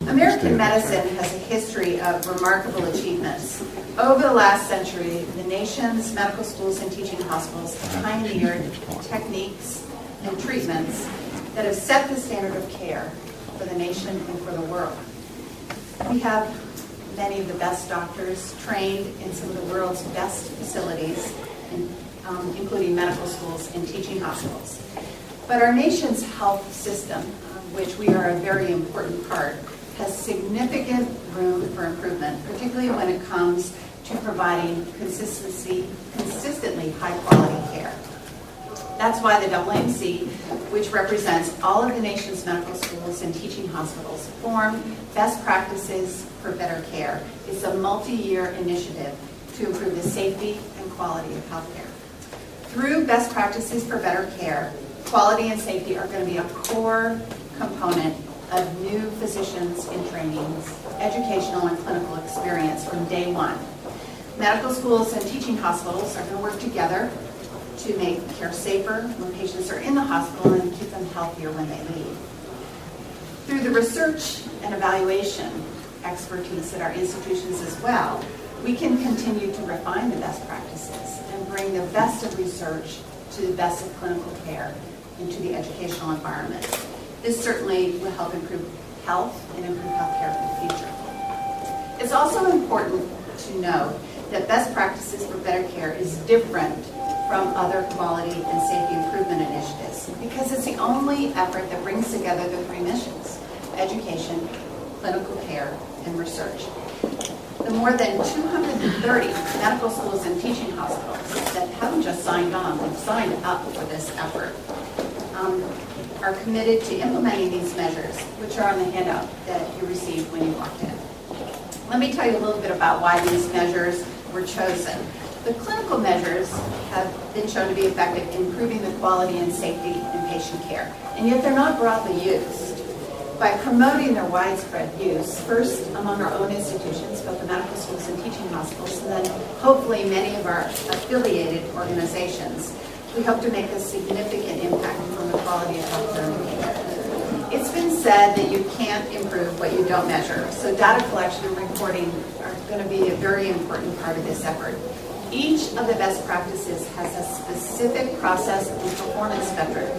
American medicine has a history of remarkable achievements. Over the last century, the nation's medical schools and teaching hospitals have pioneered techniques and treatments that have set the standard of care for the nation and for the world. We have many of the best doctors trained in some of the world's best facilities, including medical schools and teaching hospitals. But our nation's health system, which we are a very important part, has significant room for improvement, particularly when it comes to providing consistently high-quality care. That's why the AAMC, which represents all of the nation's medical schools and teaching hospitals, formed Best Practices for Better Care. It's a multi-year initiative to improve the safety and quality of healthcare. Through Best Practices for Better Care, quality and safety are going to be a core component of new physicians in training's educational and clinical experience from day one. Medical schools and teaching hospitals are going to work together to make care safer when patients are in the hospital and keep them healthier when they leave. Through the research and evaluation expertise at our institutions as well, we can continue to refine the best practices and bring the best of research to the best of clinical care into the educational environment. This certainly will help improve health and improve healthcare in the future. It's also important to note that Best Practices for Better Care is different from other quality and safety improvement initiatives because it's the only effort that brings together the three missions: education, clinical care, and research. The more than 230 medical schools and teaching hospitals that haven't just signed on, they've signed up for this effort, are committed to implementing these measures, which are on the handout that you received when you walked in. Let me tell you a little bit about why these measures were chosen. The clinical measures have been shown to be effective in improving the quality and safety in patient care, and yet they're not broadly used. By promoting their widespread use, first among our own institutions, both the medical schools and teaching hospitals, and then hopefully many of our affiliated organizations, we hope to make a significant impact on the quality of healthcare in the care. It's been said that you can't improve what you don't measure, so data collection and reporting are going to be a very important part of this effort. Each of the best practices has a specific process and performance metric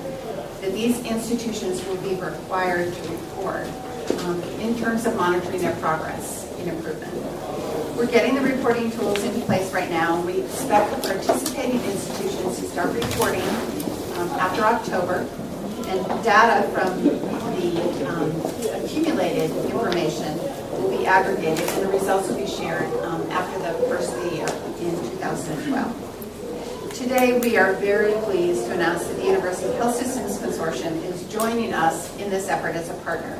that these institutions will be required to report in terms of monitoring their progress in improvement. We're getting the reporting tools into place right now, and we expect the participating institutions to start reporting after October, and data from the accumulated information will be aggregated, and the results will be shared after the first of the year in 2012. Today, we are very pleased to announce that the University Health Systems Consortium is joining us in this effort as a partner.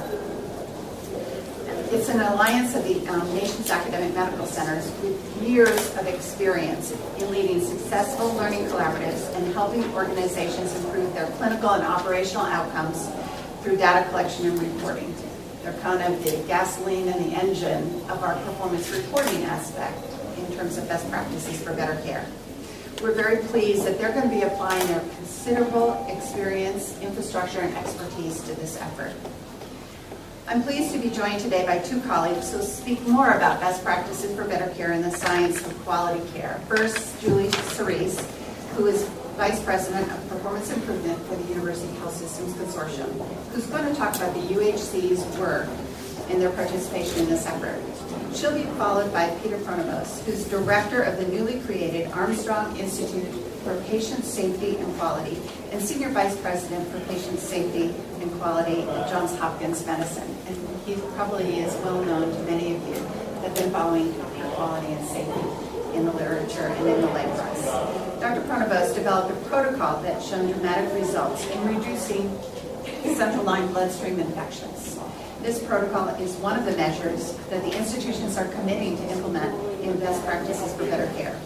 It's an alliance of the nation's academic medical centers with years of experience in leading successful learning collaboratives and helping organizations improve their clinical and operational outcomes through data collection and reporting. They're kind of the gasoline and the engine of our performance reporting aspect in terms of best practices for better care. We're very pleased that they're going to be applying their considerable experience, infrastructure, and expertise to this effort. I'm pleased to be joined today by two colleagues who will speak more about best practices for better care and the science of quality care. First, Julie Cerise, who is Vice President of Performance Improvement for the University Health Systems Consortium, who's going to talk about the UHC's work and their participation in this effort. She'll be followed by Peter Pronovost, who's Director of the newly created Armstrong Institute for Patient Safety and Quality and Senior Vice President for Patient Safety and Quality at Johns Hopkins Medicine. And he probably is well known to many of you that have been following healthcare quality and safety in the literature and in the lay press. Dr. Pronovost developed a protocol that's shown dramatic results in reducing central line bloodstream infections. This protocol is one of the measures that the institutions are committing to implement in best practices for better care.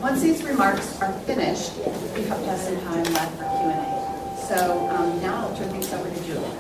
Once these remarks are finished, we hope to have some time left for Q&A. So now I'll turn things over to Julie.